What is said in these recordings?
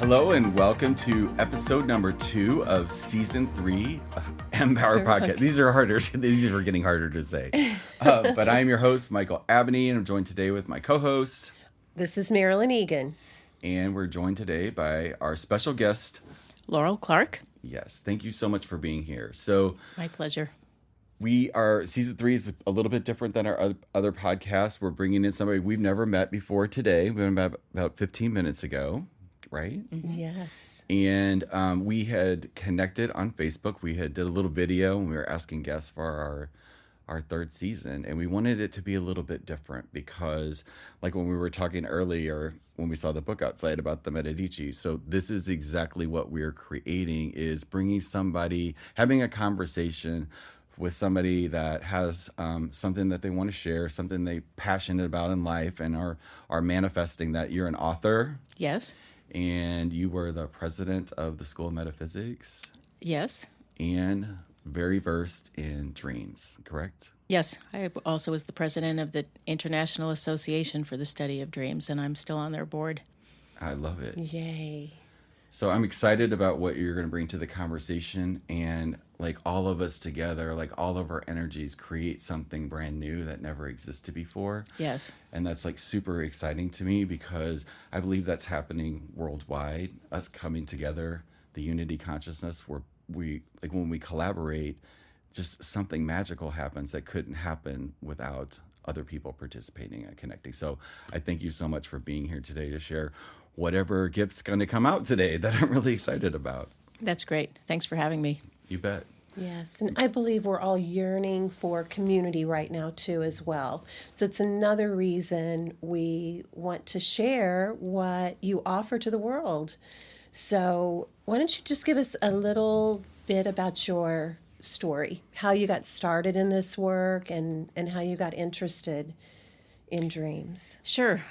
Hello and welcome to episode number 2 of season 3 of Empower Podcast. These are harder. These are getting harder to say. But I'm your host, Michael Abney, and I'm joined today with my co-host. This is Marilyn Egan. And we're joined today by our special guest, Laurel Clark. Yes, thank you so much for being here. So, my pleasure. Season 3 is a little bit different than our other podcasts. We're bringing in somebody we've never met before today. We met about 15 minutes ago. Right? Yes. And we had connected on Facebook. We did a little video and we were asking guests for our third season. And we wanted it to be a little bit different because like when we were talking earlier, when we saw the book outside about the Medici. So this is exactly what we're creating, is bringing somebody, having a conversation with somebody that has something that they want to share, something they're passionate about in life, and are manifesting that. You're an author. Yes. And you were the president of the School of Metaphysics. Yes. And very versed in dreams, correct? Yes. I also was the president of the International Association for the Study of Dreams, and I'm still on their board. I love it. Yay. So I'm excited about what you're going to bring to the conversation, and like all of us together, like all of our energies create something brand new that never existed before. Yes. And that's like super exciting to me because I believe that's happening worldwide, us coming together, the unity consciousness where we, like when we collaborate, just something magical happens that couldn't happen without other people participating and connecting. So I thank you so much for being here today to share whatever gift's going to come out today that I'm really excited about. That's great. Thanks for having me. You bet. Yes, and I believe we're all yearning for community right now too as well. So it's another reason we want to share what you offer to the world. So why don't you just give us a little bit about your story, how you got started in this work and how you got interested in dreams? Sure.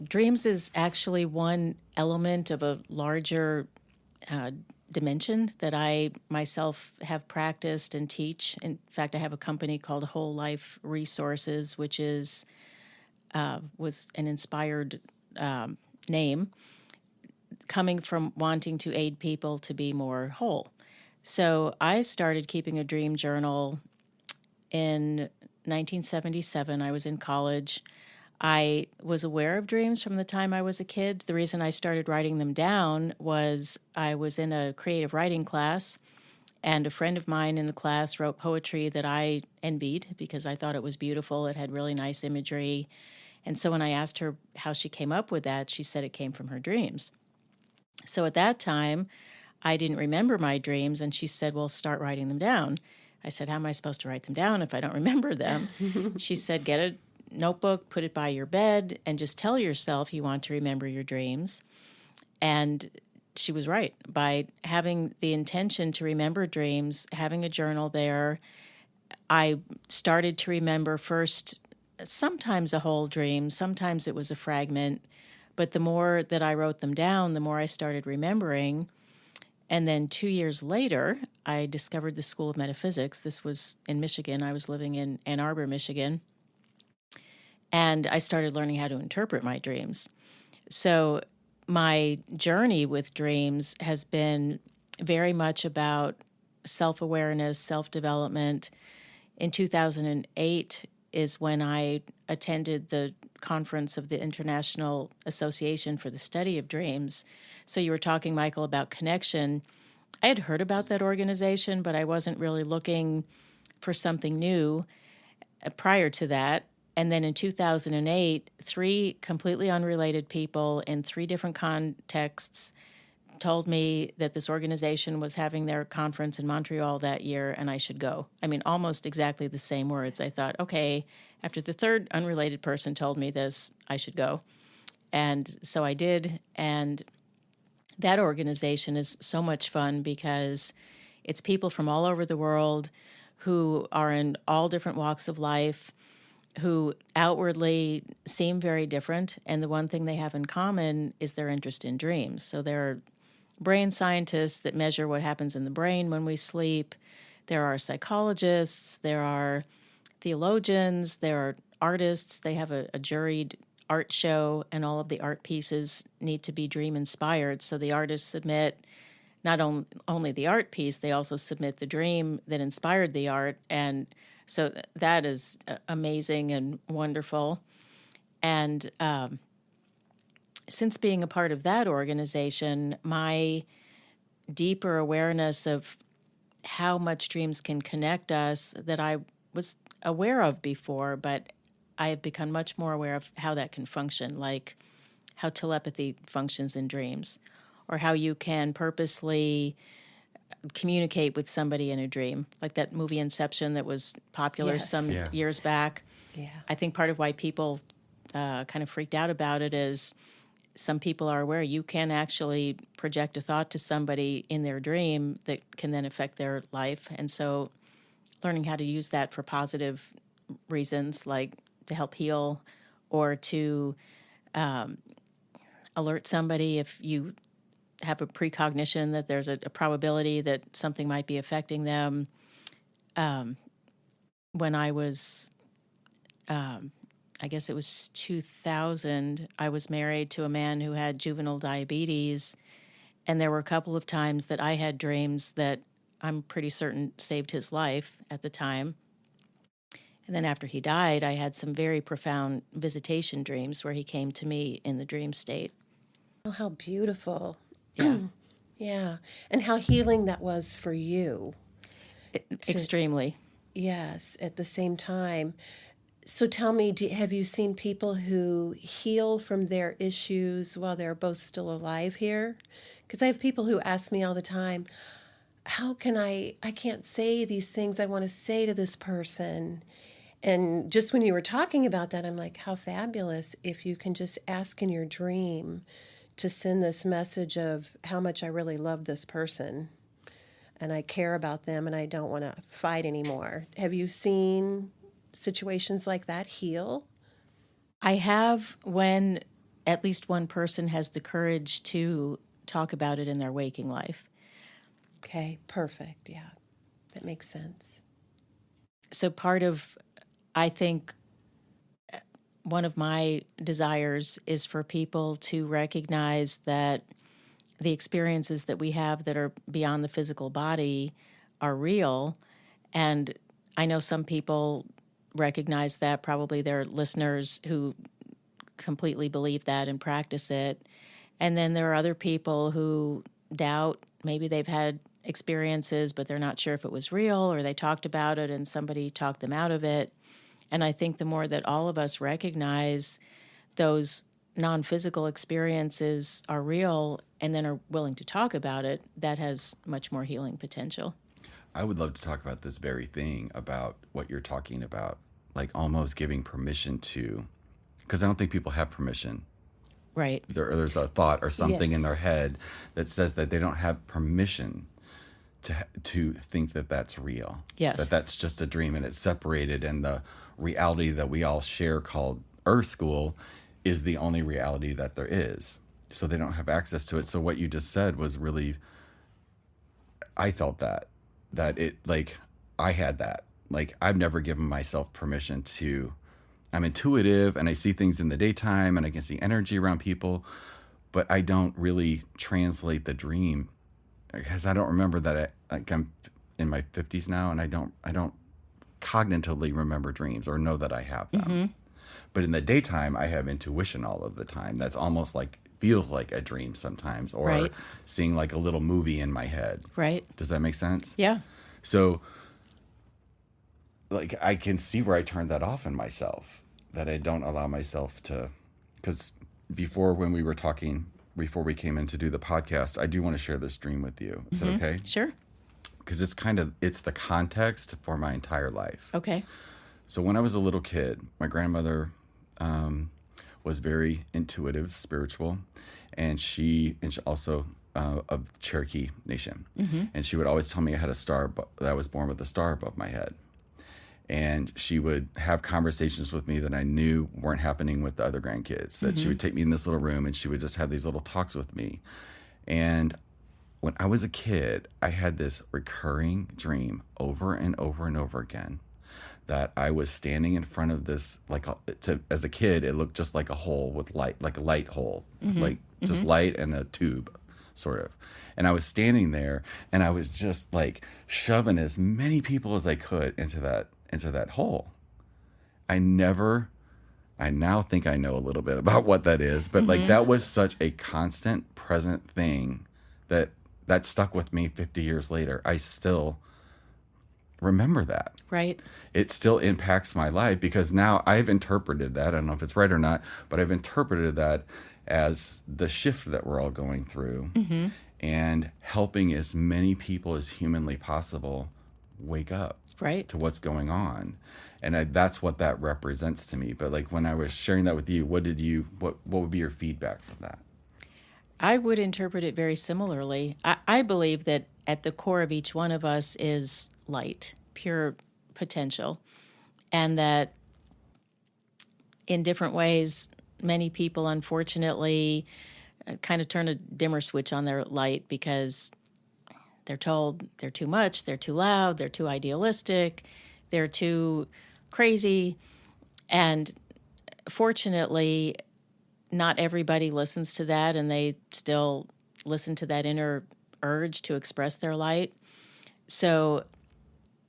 Dreams is actually one element of a larger dimension that I myself have practiced and teach. In fact, I have a company called Whole Life Resources, which was an inspired name coming from wanting to aid people to be more whole. So I started keeping a dream journal in 1977. I was in college. I was aware of dreams from the time I was a kid. The reason I started writing them down was I was in a creative writing class, and a friend of mine in the class wrote poetry that I envied because I thought it was beautiful. It had really nice imagery. And so when I asked her how she came up with that, she said it came from her dreams. So at that time, I didn't remember my dreams, and she said, well, start writing them down. I said, how am I supposed to write them down if I don't remember them? She said, get a notebook, put it by your bed, and just tell yourself you want to remember your dreams. And she was right. By having the intention to remember dreams, having a journal there, I started to remember first sometimes a whole dream, sometimes it was a fragment, but the more that I wrote them down, the more I started remembering. And then 2 years later, I discovered the School of Metaphysics. This was in Michigan. I was living in Ann Arbor, Michigan. And I started learning how to interpret my dreams. So my journey with dreams has been very much about self-awareness, self-development. In 2008 is when I attended the conference of the International Association for the Study of Dreams. So you were talking, Michael, about connection. I had heard about that organization, but I wasn't really looking for something new prior to that. And then in 2008, 3 completely unrelated people in 3 different contexts told me that this organization was having their conference in Montreal that year and I should go. I mean, almost exactly the same words. I thought, okay, after the 3rd unrelated person told me this, I should go. And so I did. And that organization is so much fun because it's people from all over the world who are in all different walks of life, who outwardly seem very different, and the one thing they have in common is their interest in dreams. So there are brain scientists that measure what happens in the brain when we sleep. There are psychologists, there are theologians, there are artists. They have a juried art show, and all of the art pieces need to be dream inspired. So the artists submit not only the art piece, they also submit the dream that inspired the art. And so that is amazing and wonderful. And since being a part of that organization, my deeper awareness of how much dreams can connect us that I was aware of before, but I have become much more aware of how that can function, like how telepathy functions in dreams, or how you can purposely communicate with somebody in a dream, like that movie Inception that was popular Yes. some Yeah. years back. Yeah. I think part of why people kind of freaked out about it is some people are aware you can actually project a thought to somebody in their dream that can then affect their life. And so learning how to use that for positive reasons, like to help heal or to alert somebody if you have a precognition that there's a probability that something might be affecting them. When I was, I guess it was 2000, I was married to a man who had juvenile diabetes. And there were a couple of times that I had dreams that I'm pretty certain saved his life at the time. And then after he died, I had some very profound visitation dreams where he came to me in the dream state. Oh, how beautiful. Yeah. Yeah. And how healing that was for you. Extremely. Yes, at the same time. So tell me, have you seen people who heal from their issues while they're both still alive here? Because I have people who ask me all the time, how can I can't say these things I want to say to this person. And just when you were talking about that, I'm like, how fabulous if you can just ask in your dream to send this message of how much I really love this person and I care about them and I don't want to fight anymore. Have you seen situations like that heal? I have, when at least one person has the courage to talk about it in their waking life. Okay, perfect. Yeah, that makes sense. So part of, I think, one of my desires is for people to recognize that the experiences that we have that are beyond the physical body are real. And I know some people recognize that, probably their listeners who completely believe that and practice it. And then there are other people who doubt, maybe they've had experiences, but they're not sure if it was real, or they talked about it and somebody talked them out of it. And I think the more that all of us recognize those non-physical experiences are real and then are willing to talk about it, that has much more healing potential. I would love to talk about this very thing, about what you're talking about, like almost giving permission to, because I don't think people have permission. Right. There's a thought or something Yes. in their head that says that they don't have permission to think that that's real. Yes. That that's just a dream and it's separated, and the reality that we all share called Earth School is the only reality that there is. So they don't have access to it. So what you just said was really, I felt that it, like, I had that. Like, I've never given myself permission to, I'm intuitive and I see things in the daytime and I can see energy around people, but I don't really translate the dream because I don't remember that. I'm in my 50s now, and I don't cognitively remember dreams or know that I have them. Mm-hmm. But in the daytime, I have intuition all of the time. That's almost like, feels like a dream sometimes, or right. seeing like a little movie in my head. Right. Does that make sense? Yeah. So, like, I can see where I turned that off in myself, that I don't allow myself to, because before, when we were talking, before we came in to do the podcast, I do want to share this dream with you. Is that okay? Sure. Because it's the context for my entire life. Okay. So when I was a little kid, my grandmother was very intuitive, spiritual, and she also of Cherokee Nation. Mm-hmm. And she would always tell me I had a star, that I was born with a star above my head. And she would have conversations with me that I knew weren't happening with the other grandkids, that she would take me in this little room and she would just have these little talks with me. And when I was a kid, I had this recurring dream over and over and over again that I was standing in front of this, as a kid, it looked just like a hole with light, like a light hole, like just light and a tube, sort of. And I was standing there, and I was just like shoving as many people as I could into that hole. I now think I know a little bit about what that is, but like that was such a constant present thing that stuck with me 50 years later. I still remember that. Right. It still impacts my life because now I've interpreted that. I don't know if it's right or not, but I've interpreted that as the shift that we're all going through and helping as many people as humanly possible wake up Right. to what's going on. And that's what that represents to me. But like when I was sharing that with you, what would be your feedback from that? I would interpret it very similarly. I believe that at the core of each one of us is light, pure potential, and that in different ways, many people, unfortunately, kind of turn a dimmer switch on their light because they're told they're too much, they're too loud, they're too idealistic, they're too crazy. And fortunately, not everybody listens to that, and they still listen to that inner urge to express their light. So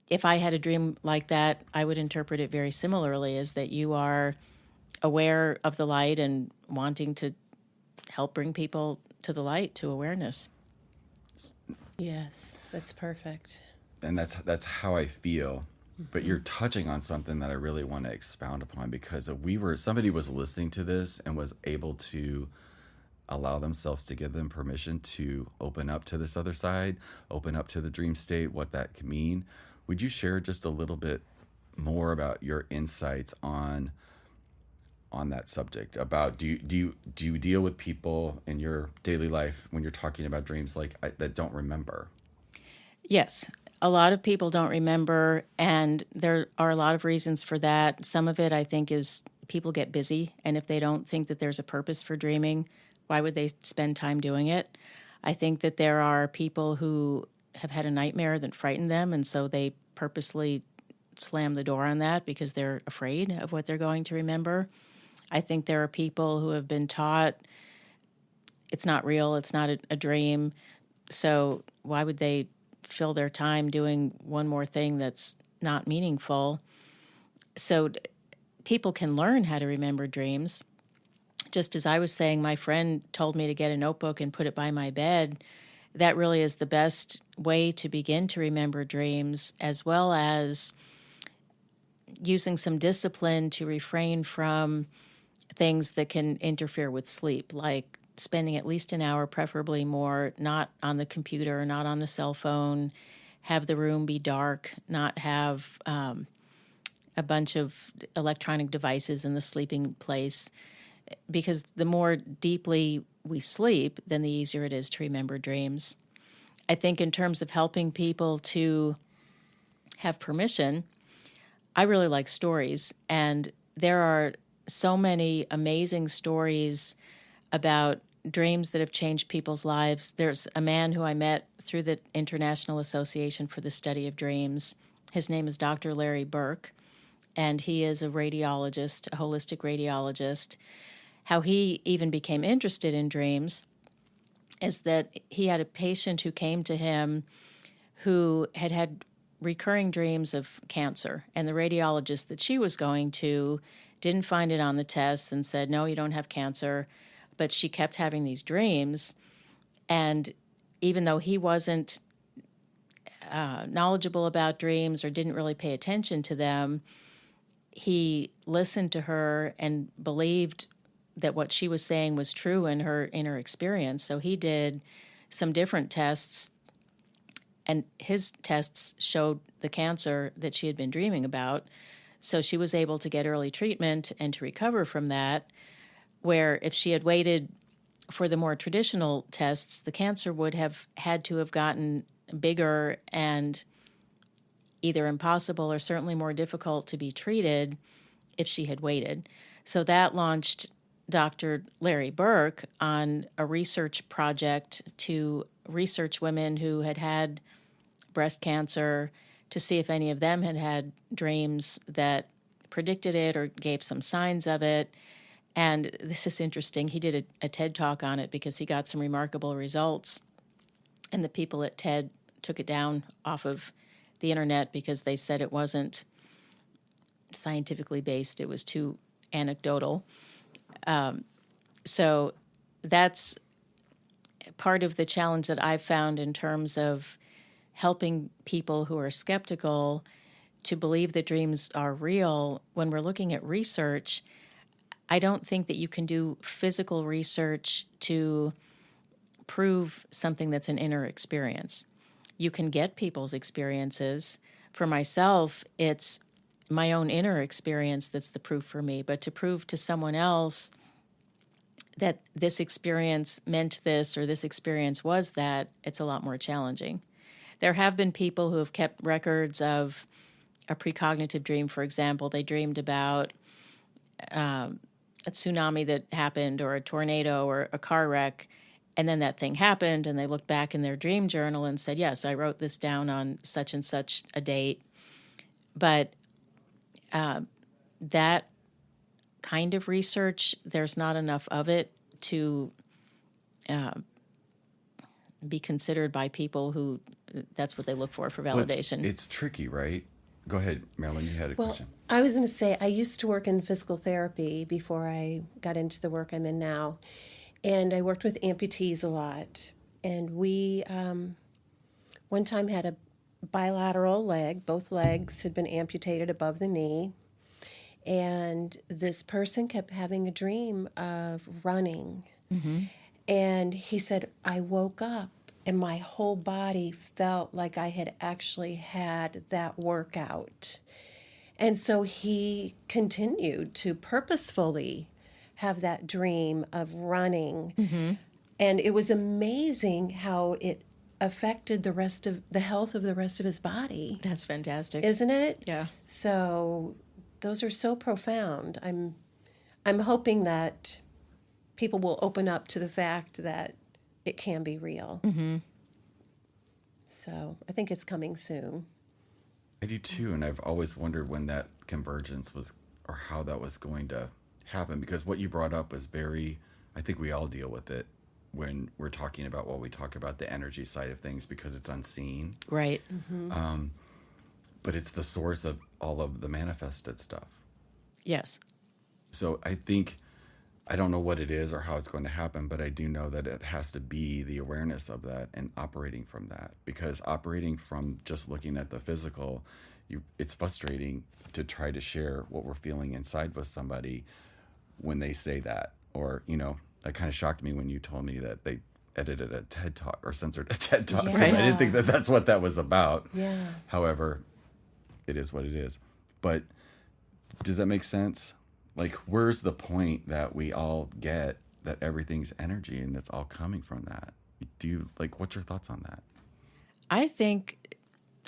if I had a dream like that, I would interpret it very similarly, as that you are aware of the light and wanting to help bring people to the light, to awareness. Yes, that's perfect. And that's how I feel. But you're touching on something that I really want to expound upon, because if somebody was listening to this and was able to allow themselves to give them permission to open up to this other side, open up to the dream state, what that could mean. Would you share just a little bit more about your insights on that subject? About do you deal with people in your daily life when you're talking about dreams that don't remember? Yes. A lot of people don't remember, and there are a lot of reasons for that. Some of it, I think, is people get busy, and if they don't think that there's a purpose for dreaming, why would they spend time doing it? I think that there are people who have had a nightmare that frightened them, and so they purposely slam the door on that because they're afraid of what they're going to remember. I think there are people who have been taught it's not real, it's not a dream, so why would they fill their time doing one more thing that's not meaningful? So people can learn how to remember dreams. Just as I was saying, my friend told me to get a notebook and put it by my bed. That really is the best way to begin to remember dreams, as well as using some discipline to refrain from things that can interfere with sleep, like spending at least an hour, preferably more, not on the computer, not on the cell phone, have the room be dark, not have a bunch of electronic devices in the sleeping place. Because the more deeply we sleep, then the easier it is to remember dreams. I think in terms of helping people to have permission, I really like stories. And there are so many amazing stories about dreams that have changed people's lives. There's a man who I met through the International Association for the Study of Dreams. His name is Dr. Larry Burke, and he is a radiologist, a holistic radiologist. How he even became interested in dreams is that he had a patient who came to him who had had recurring dreams of cancer, and the radiologist that she was going to didn't find it on the tests and said, no, you don't have cancer. But she kept having these dreams, and even though he wasn't knowledgeable about dreams or didn't really pay attention to them, he listened to her and believed that what she was saying was true in her experience. So he did some different tests, and his tests showed the cancer that she had been dreaming about. So she was able to get early treatment and to recover from that, where if she had waited for the more traditional tests, the cancer would have had to have gotten bigger and either impossible or certainly more difficult to be treated if she had waited. So that launched Dr. Larry Burke on a research project to research women who had had breast cancer, to see if any of them had had dreams that predicted it or gave some signs of it. And this is interesting. He did a TED Talk on it because he got some remarkable results. And the people at TED took it down off of the internet because they said it wasn't scientifically based. It was too anecdotal. So that's part of the challenge that I've found in terms of helping people who are skeptical to believe that dreams are real. When we're looking at research, I don't think that you can do physical research to prove something that's an inner experience. You can get people's experiences. For myself, it's my own inner experience that's the proof for me. But to prove to someone else that this experience meant this or this experience was that, it's a lot more challenging. There have been people who have kept records of a precognitive dream, for example. They dreamed about a tsunami that happened or a tornado or a car wreck, and then that thing happened, and they looked back in their dream journal and said, yes, I wrote this down on such and such a date. But that kind of research, there's not enough of it to be considered by people who that's what they look for validation. Well, it's tricky, right? Go ahead, Marilyn, you had a question. I was going to say, I used to work in physical therapy before I got into the work I'm in now. And I worked with amputees a lot. And we one time had a bilateral leg. Both legs had been amputated above the knee. And this person kept having a dream of running. Mm-hmm. And he said, I woke up and my whole body felt like I had actually had that workout. And so he continued to purposefully have that dream of running. Mm-hmm. And it was amazing how it affected the health of the rest of his body. That's fantastic. Isn't it? Yeah. So those are so profound. I'm hoping that people will open up to the fact that it can be real. Mm-hmm. So I think it's coming soon. I do too, and I've always wondered when that convergence was, or how that was going to happen, because what you brought up was very, I think we all deal with it when we're talking about, well, we talk about the energy side of things because it's unseen. Right. Mm-hmm. But it's the source of all of the manifested stuff. Yes. So I think, I don't know what it is or how it's going to happen, but I do know that it has to be the awareness of that and operating from that. Because operating from just looking at the physical, it's frustrating to try to share what we're feeling inside with somebody when they say that. Or, that kind of shocked me when you told me that they edited a TED Talk or censored a TED Talk. Yeah. Because I didn't think that that's what that was about. Yeah. However, it is what it is. But does that make sense? Like, where's the point that we all get that everything's energy and it's all coming from that? What's your thoughts on that? I think,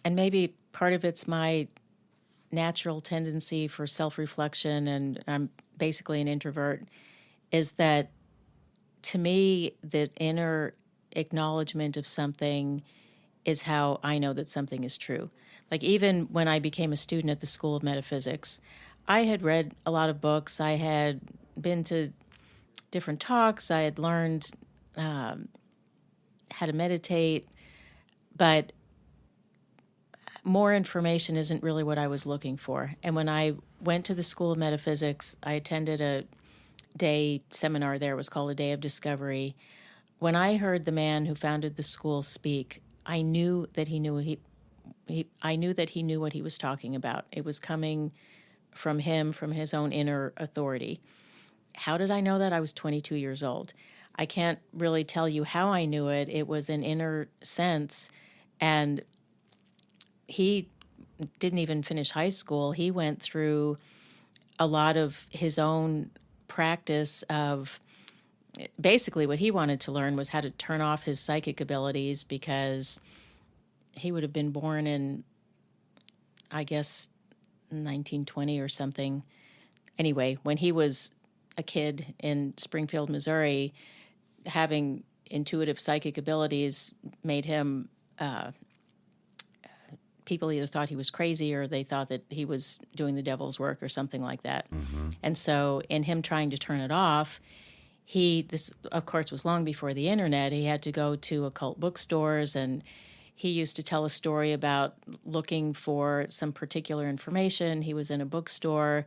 and maybe part of it's my natural tendency for self-reflection, and I'm basically an introvert, is that to me, the inner acknowledgement of something is how I know that something is true. Like, even when I became a student at the School of Metaphysics, I had read a lot of books. I had been to different talks. I had learned how to meditate. But more information isn't really what I was looking for. And when I went to the School of Metaphysics, I attended a day seminar there. It was called A Day of Discovery. When I heard the man who founded the school speak, I knew that he knew what he was talking about. It was coming from him, from his own inner authority. How did I know that? I was 22 years old. I can't really tell you how I knew it. It was an inner sense. And he didn't even finish high school. He went through a lot of his own practice of, basically what he wanted to learn was how to turn off his psychic abilities, because he would have been born in, I guess, 1920 or something. Anyway, when he was a kid in Springfield, Missouri, having intuitive psychic abilities made him people either thought he was crazy or they thought that he was doing the devil's work or something like that. And so in him trying to turn it off, this of course was long before the internet. He had to go to occult bookstores, and he used to tell a story about looking for some particular information. He was in a bookstore,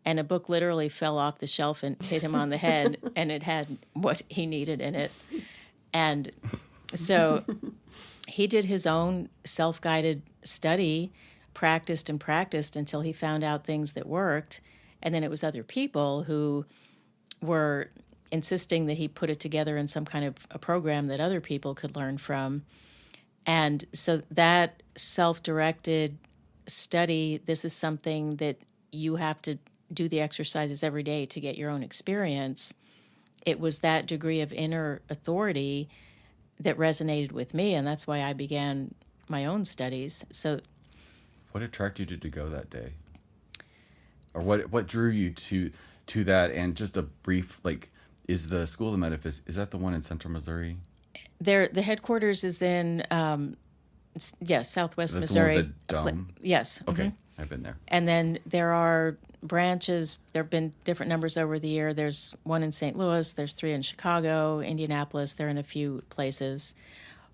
and a book literally fell off the shelf and hit him on the head, and it had what he needed in it. And so he did his own self-guided study, practiced and practiced until he found out things that worked. And then it was other people who were insisting that he put it together in some kind of a program that other people could learn from. And so that self-directed study, this is something that you have to do the exercises every day to get your own experience. It was that degree of inner authority that resonated with me, and that's why I began my own studies. So, what attracted you to go that day, or what drew you to that? And just a brief, like, is the School of Metaphysics, is that the one in Central Missouri? The headquarters is in Southwest That's Missouri. The one with the dome. Yes. Okay, I've been there. And then there are branches. There have been different numbers over the year. There's one in St. Louis. There's 3 in Chicago, Indianapolis. They're in a few places.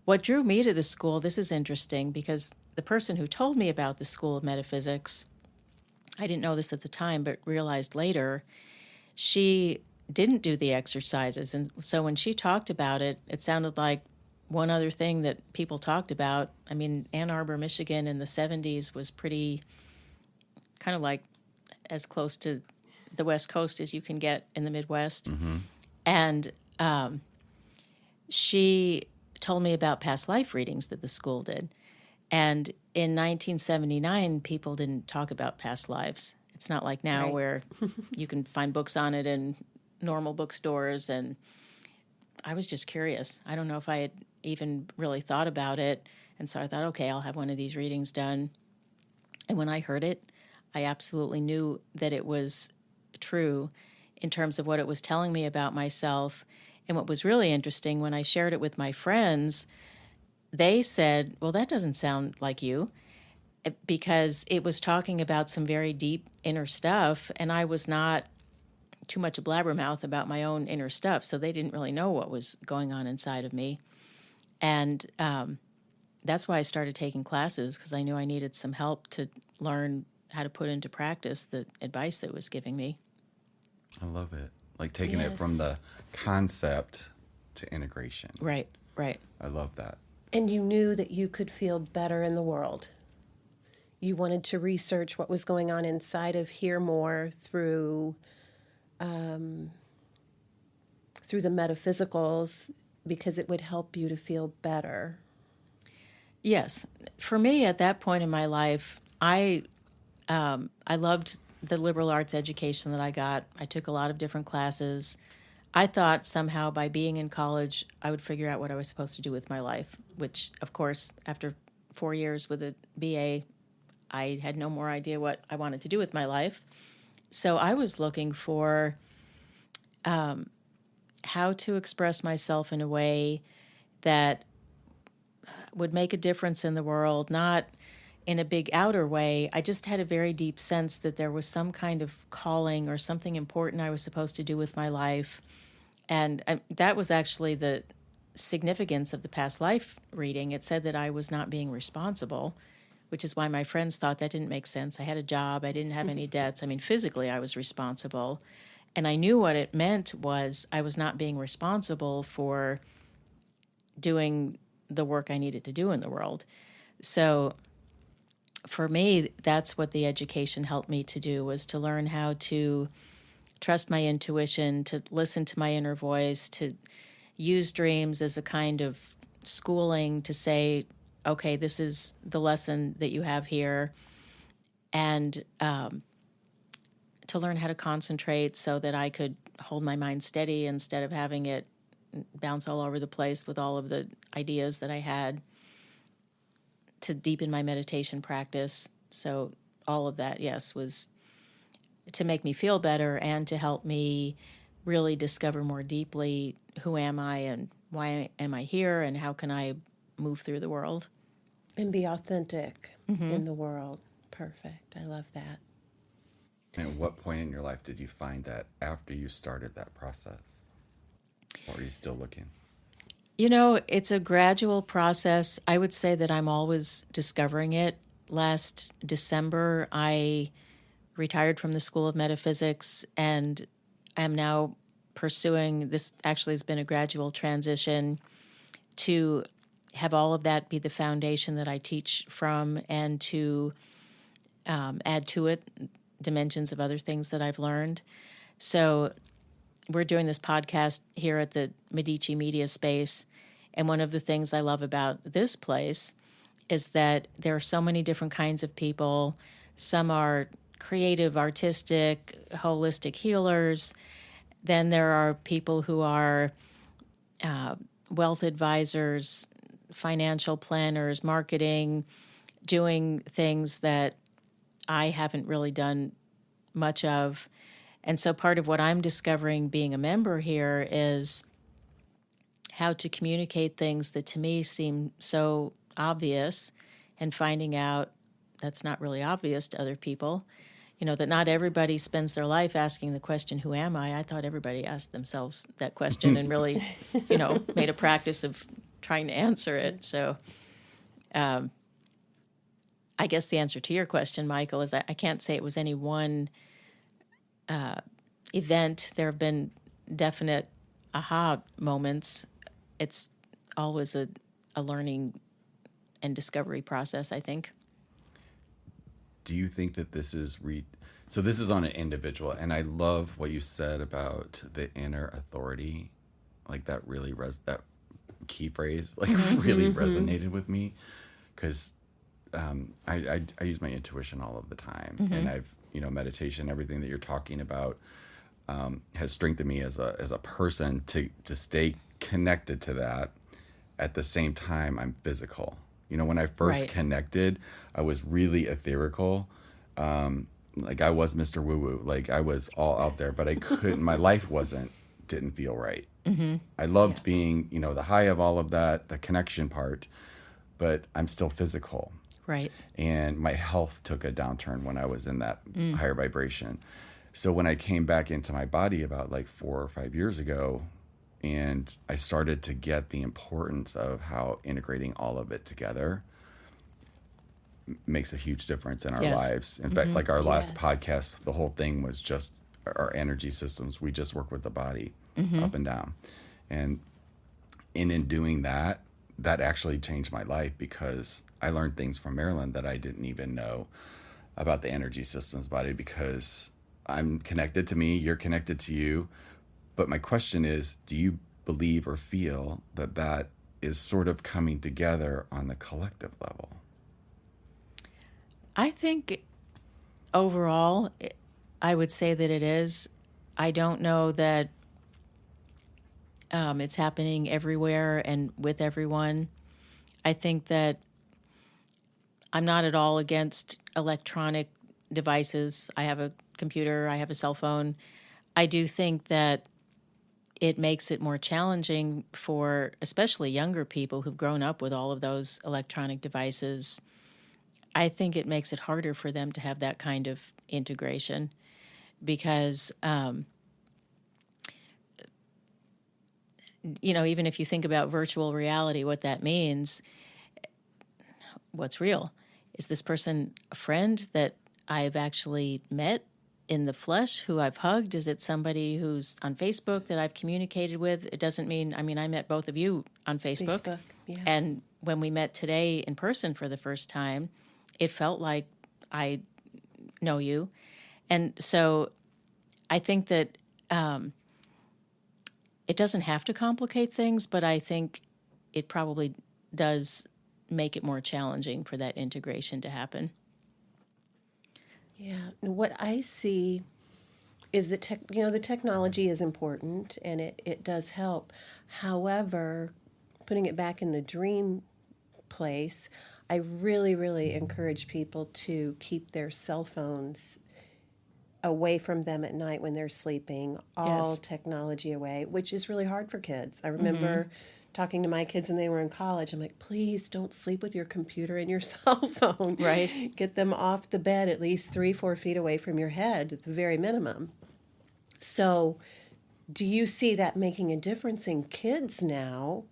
What drew me to the school, this is interesting, because the person who told me about the School of Metaphysics, I didn't know this at the time, but realized later, she didn't do the exercises. And so when she talked about it, it sounded like one other thing that people talked about. I mean, Ann Arbor, Michigan in the 70s was pretty kind of like as close to the West Coast as you can get in the Midwest. And she told me about past life readings that the school did. And in 1979, people didn't talk about past lives. It's not like now where you can find books on it in normal bookstores. And I was just curious. I don't know if I had even really thought about it. And so I thought, okay, I'll have one of these readings done. And when I heard it, I absolutely knew that it was true in terms of what it was telling me about myself. And what was really interesting, when I shared it with my friends, they said, well, that doesn't sound like you, because it was talking about some very deep inner stuff, and I was not too much a blabbermouth about my own inner stuff, so they didn't really know what was going on inside of me. And that's why I started taking classes, because I knew I needed some help to learn how to put into practice the advice that it was giving me. I love it. Like taking it from the concept to integration. Right. I love that. And you knew that you could feel better in the world. You wanted to research what was going on inside of Hear More through the metaphysicals, because it would help you to feel better. Yes. For me, at that point in my life, I loved the liberal arts education that I got. I took a lot of different classes. I thought somehow by being in college, I would figure out what I was supposed to do with my life, which, of course, after 4 years with a BA, I had no more idea what I wanted to do with my life. So I was looking for how to express myself in a way that would make a difference in the world, not in a big outer way. I just had a very deep sense that there was some kind of calling or something important I was supposed to do with my life. And that was actually the significance of the past life reading. It said that I was not being responsible, which is why my friends thought that didn't make sense. I had a job. I didn't have any debts. I mean, physically, I was responsible. And I knew what it meant was I was not being responsible for doing the work I needed to do in the world. So for me, that's what the education helped me to do, was to learn how to trust my intuition, to listen to my inner voice, to use dreams as a kind of schooling to say, okay, this is the lesson that you have here, and to learn how to concentrate so that I could hold my mind steady instead of having it bounce all over the place with all of the ideas that I had, to deepen my meditation practice. So all of that, yes, was to make me feel better and to help me really discover more deeply who am I and why am I here and how can I move through the world. And be authentic. in the world. Perfect. I love that. And at what point in your life did you find that after you started that process? Or are you still looking? It's a gradual process. I would say that I'm always discovering it. Last December, I retired from the School of Metaphysics and am now pursuing this. Actually, has been a gradual transition to have all of that be the foundation that I teach from, and to add to it dimensions of other things that I've learned. So we're doing this podcast here at the Medici Media Space, and one of the things I love about this place is that there are so many different kinds of people. Some are creative, artistic, holistic healers. Then there are people who are wealth advisors, financial planners, marketing, doing things that I haven't really done much of. And so part of what I'm discovering being a member here is how to communicate things that to me seem so obvious, and finding out that's not really obvious to other people. That not everybody spends their life asking the question, who am I? I thought everybody asked themselves that question and really, made a practice of trying to answer it. So I guess the answer to your question, Michael, is I can't say it was any one event. There have been definite aha moments. It's always a learning and discovery process, I think. Do you think that this is so this is on an individual, and I love what you said about the inner authority, like that really that key phrase really resonated with me, because I use my intuition all of the time, and I've meditation, everything that you're talking about has strengthened me as a person to stay connected to that. At the same time, I'm physical. When I first connected, I was really etherical. Like I was Mr. Woo Woo. Like I was all out there, but I couldn't, my life didn't feel right. I loved being, the high of all of that, the connection part, but I'm still physical. Right. And my health took a downturn when I was in that higher vibration. So when I came back into my body about 4 or 5 years ago, and I started to get the importance of how integrating all of it together makes a huge difference in our lives. In fact, like our last podcast, the whole thing was just our energy systems. We just work with the body up and down. And in doing that actually changed my life, because I learned things from Marilyn that I didn't even know about the energy systems body, because I'm connected to me, you're connected to you. But my question is, do you believe or feel that is sort of coming together on the collective level? I think overall, I would say that it is. I don't know that it's happening everywhere and with everyone. I think that I'm not at all against electronic devices. I have a computer, I have a cell phone. I do think that it makes it more challenging for especially younger people who've grown up with all of those electronic devices. I think it makes it harder for them to have that kind of integration, because, even if you think about virtual reality, what that means, what's real? Is this person a friend that I've actually met in the flesh, who I've hugged? Is it somebody who's on Facebook that I've communicated with? It doesn't mean, I met both of you on Facebook. Yeah. And when we met today in person for the first time, it felt like I know you. And so I think that it doesn't have to complicate things, but I think it probably does make it more challenging for that integration to happen. Yeah. And what I see is that the technology is important, and it does help. However, putting it back in the dream place, I really, really encourage people to keep their cell phones away from them at night when they're sleeping, all technology away, which is really hard for kids. I remember talking to my kids when they were in college. I'm like, please don't sleep with your computer and your cell phone. Right. Get them off the bed at least 3-4 feet away from your head. It's the very minimum. So do you see that making a difference in kids now,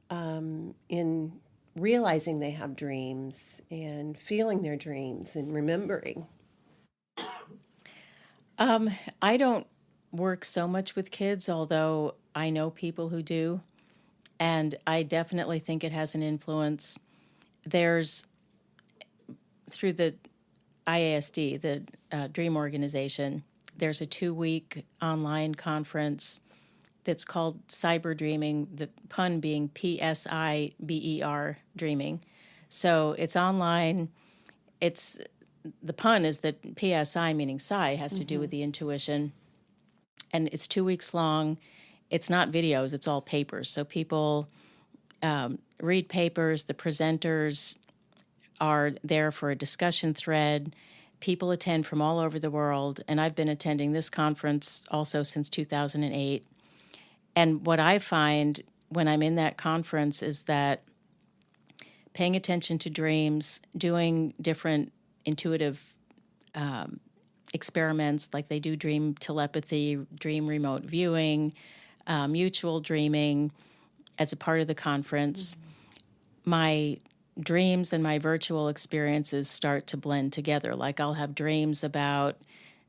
in realizing they have dreams and feeling their dreams and remembering? I don't work so much with kids, although I know people who do. And I definitely think it has an influence. There's, through the IASD, the Dream Organization, there's a 2-week online conference that's called Cyber Dreaming, the pun being PSIBER dreaming. So it's online. It's the pun is that PSI, meaning psi, has to do with the intuition. And it's 2 weeks long. It's not videos, it's all papers. So people read papers. The presenters are there for a discussion thread. People attend from all over the world. And I've been attending this conference also since 2008. And what I find when I'm in that conference is that paying attention to dreams, doing different intuitive experiments, like they do dream telepathy, dream remote viewing, mutual dreaming as a part of the conference, my dreams and my virtual experiences start to blend together. Like I'll have dreams about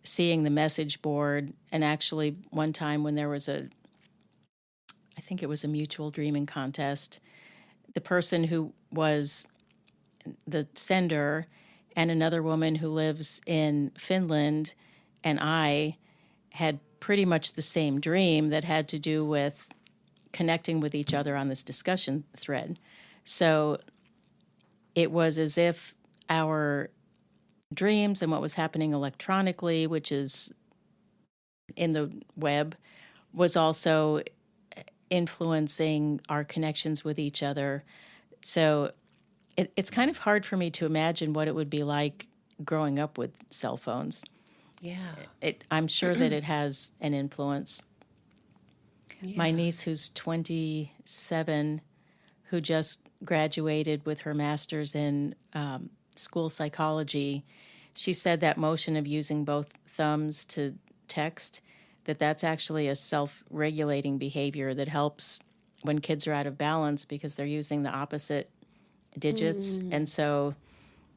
seeing the message board. And actually one time when there was I think it was a mutual dreaming contest, the person who was the sender and another woman who lives in Finland and I had pretty much the same dream that had to do with connecting with each other on this discussion thread. So it was as if our dreams and what was happening electronically, which is in the web, was also influencing our connections with each other. So it's kind of hard for me to imagine what it would be like growing up with cell phones. Yeah. I'm sure that it has an influence. Yeah. My niece, who's 27, who just graduated with her master's in school psychology, she said that motion of using both thumbs to text, that's actually a self-regulating behavior that helps when kids are out of balance because they're using the opposite digits. And so,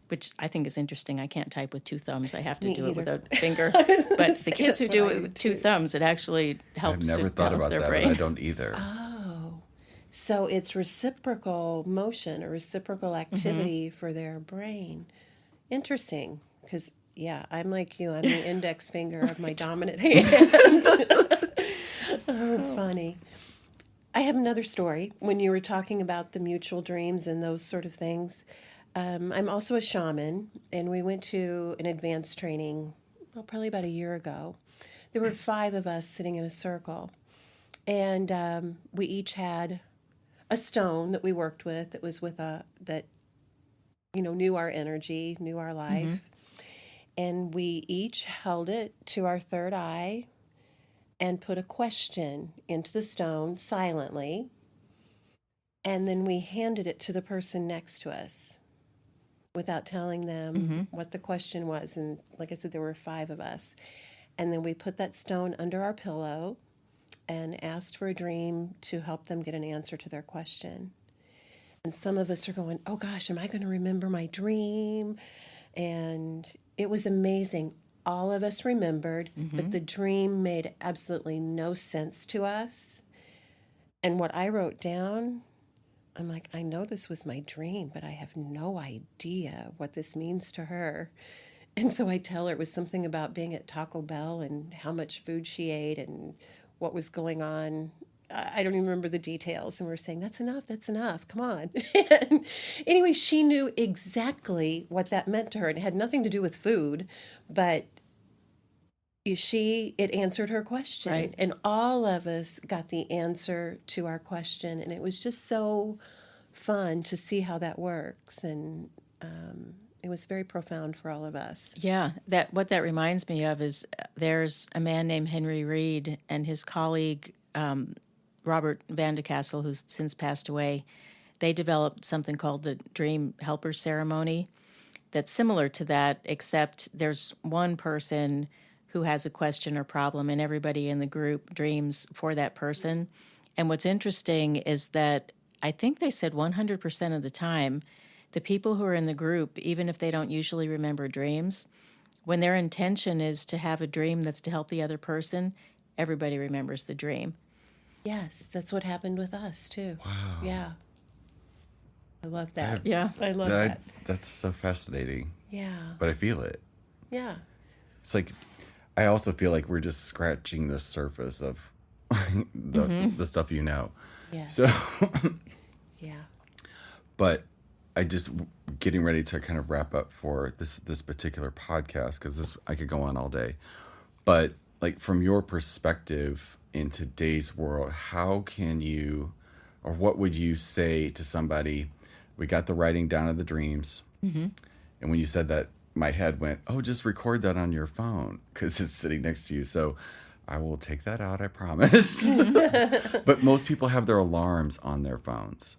which I think is interesting. I can't type with 2 thumbs. I have to Me do it either. with a finger. But the kids who do it with 2 thumbs, it actually I've helps never to thought balance about their that, brain. but I don't either. Oh, so it's reciprocal motion or reciprocal activity for their brain. Interesting, because yeah, I'm like you. I'm the index finger of my dominant hand. Oh, funny. I have another story. When you were talking about the mutual dreams and those sort of things, I'm also a shaman, and we went to an advanced training, well, probably about a year ago. There were 5 of us sitting in a circle, and we each had a stone that we worked with that was with that knew our energy, knew our life, and we each held it to our third eye and put a question into the stone silently, and then we handed it to the person next to us without telling them what the question was. And like I said, there were 5 of us. And then we put that stone under our pillow and asked for a dream to help them get an answer to their question. And some of us are going, oh gosh, am I going to remember my dream? And it was amazing. All of us remembered, but the dream made absolutely no sense to us. And what I wrote down, I'm like, I know this was my dream, but I have no idea what this means to her. And so I tell her it was something about being at Taco Bell and how much food she ate and what was going on. I don't even remember the details. And we were saying, that's enough, come on. And anyway, she knew exactly what that meant to her. And it had nothing to do with food, but it answered her question. Right. And all of us got the answer to our question. And it was just so fun to see how that works. And it was very profound for all of us. Yeah, what that reminds me of is there's a man named Henry Reed and his colleague Robert Van de Castle, who's since passed away, they developed something called the Dream Helper Ceremony that's similar to that, except there's one person who has a question or problem, and everybody in the group dreams for that person. And what's interesting is that I think they said 100% of the time, the people who are in the group, even if they don't usually remember dreams, when their intention is to have a dream that's to help the other person, everybody remembers the dream. Yes, that's what happened with us too. Wow. Yeah. I love that. Yeah. I love that. That's so fascinating. Yeah. But I feel it. Yeah. It's like, I also feel like we're just scratching the surface of the stuff you know. Yes. So, Yeah. but I just getting ready to kind of wrap up for this particular podcast, because I could go on all day. But like, from your perspective in today's world, how can you, or what would you say to somebody? We got the writing down of the dreams, and when you said that, my head went, "Oh, just record that on your phone because it's sitting next to you." So I will take that out, I promise. But most people have their alarms on their phones.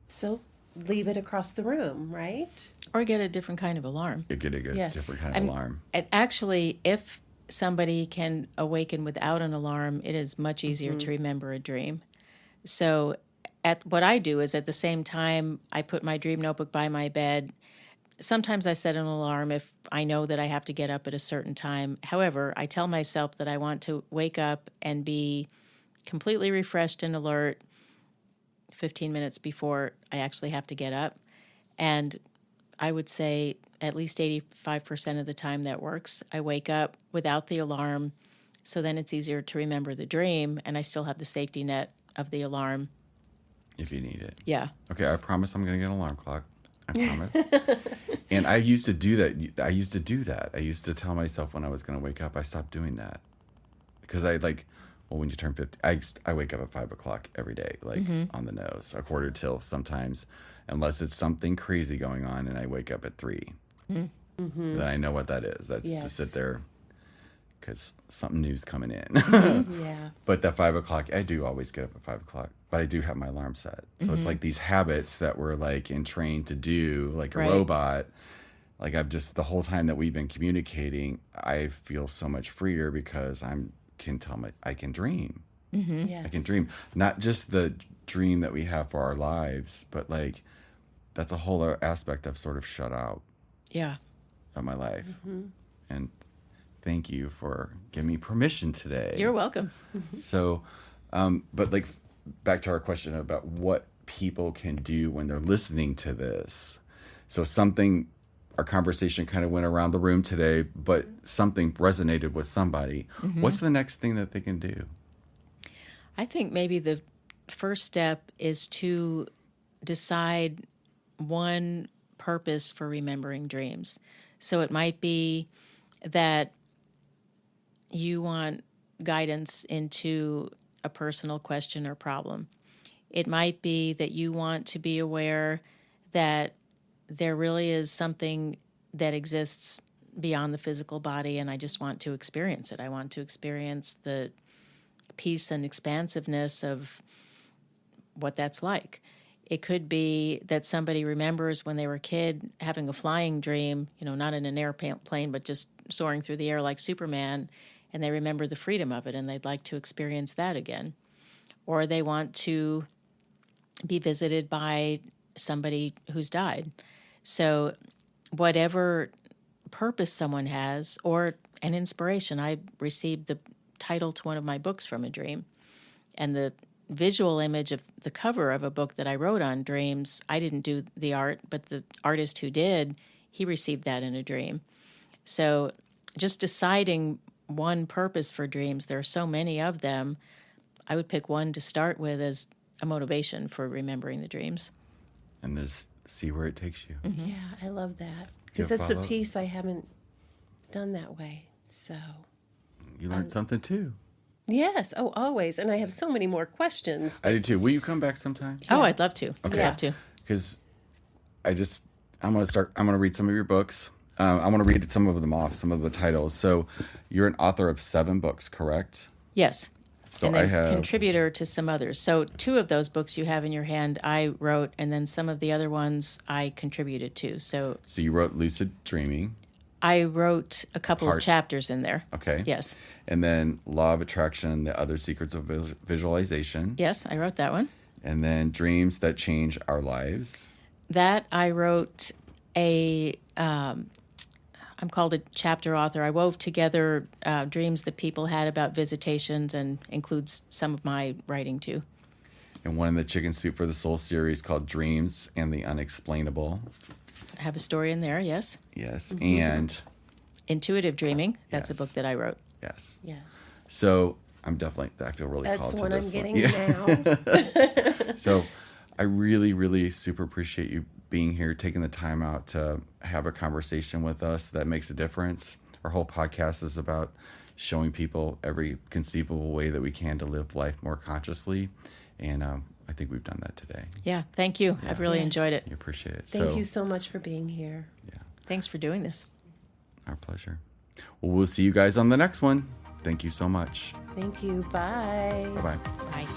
So leave it across the room, right? Or get a different kind of alarm. You get a good Yes. different kind of alarm. And actually, if somebody can awaken without an alarm, it is much easier to remember a dream. So what I do is, at the same time I put my dream notebook by my bed, sometimes I set an alarm if I know that I have to get up at a certain time. However, I tell myself that I want to wake up and be completely refreshed and alert 15 minutes before I actually have to get up. And I would say at least 85% of the time that works. I wake up without the alarm, so then it's easier to remember the dream, and I still have the safety net of the alarm. If you need it. Yeah. Okay, I promise I'm going to get an alarm clock. I promise. And I used to do that. I used to tell myself when I was going to wake up. I stopped doing that. Because when you turn 50, I wake up at 5 o'clock every day, on the nose, a quarter till sometimes, unless it's something crazy going on and I wake up at 3. Then I know what that is. That's to sit there because something new's coming in. Yeah. But that 5 o'clock, I do always get up at 5 o'clock, but I do have my alarm set. So it's like these habits that we're like entrained to do, like a robot. Like, I've just, the whole time that we've been communicating, I feel so much freer because I can dream. Yes. I can dream. Not just the dream that we have for our lives, but like, that's a whole other aspect I've sort of shut out Yeah. of my life. And thank you for giving me permission today. You're welcome. So, but like, back to our question about what people can do when they're listening to this. So our conversation kind of went around the room today, but something resonated with somebody. What's the next thing that they can do? I think maybe the first step is to decide one purpose for remembering dreams. So it might be that you want guidance into a personal question or problem. It might be that you want to be aware that there really is something that exists beyond the physical body, and I just want to experience it. I want to experience the peace and expansiveness of what that's like. It could be that somebody remembers when they were a kid having a flying dream, not in an airplane, but just soaring through the air like Superman, and they remember the freedom of it, and they'd like to experience that again. Or they want to be visited by somebody who's died. So whatever purpose someone has, or an inspiration. I received the title to one of my books from a dream, and the visual image of the cover of a book that I wrote on dreams, I didn't do the art, but the artist who did, he received that in a dream. So just deciding one purpose for dreams, there are so many of them, I would pick one to start with as a motivation for remembering the dreams. And just see where it takes you. Yeah, I love that. Yeah, Because it's a follow. piece I haven't done that way. So, You learned something too. yes. Oh, always. And I have so many more questions. I do too. Will you come back sometime? Oh, I'd love to. Okay. I'd love to. Because I'm going to read some of your books. I want to read some of them off, some of the titles. So you're an author of 7 books, correct? Yes. So and then I have contributor to some others. So 2 of those books you have in your hand, I wrote, and then some of the other ones I contributed to. So you wrote Lucid Dreaming. I wrote a couple of chapters in there. Okay. Yes. And then Law of Attraction, The Other Secrets of Visualization. Yes, I wrote that one. And then Dreams That Change Our Lives. That I wrote I'm called a chapter author. I wove together dreams that people had about visitations and includes some of my writing too. And one in the Chicken Soup for the Soul series called Dreams and the Unexplainable. I have a story in there, yes. Yes. And Intuitive Dreaming, that's Yes. a book that I wrote. yes. Yes. So I feel really That's called the to one I'm this getting Yeah. now. So I really, really super appreciate you being here, taking the time out to have a conversation with us that makes a difference. Our whole podcast is about showing people every conceivable way that we can to live life more consciously. And I think we've done that today. Yeah, thank you. I've really Yes. enjoyed it. We appreciate it. Thank you so much for being here. Yeah, Thanks for doing this. our pleasure. Well, we'll see you guys on the next one. Thank you so much. Thank you. Bye. Bye-bye. Bye.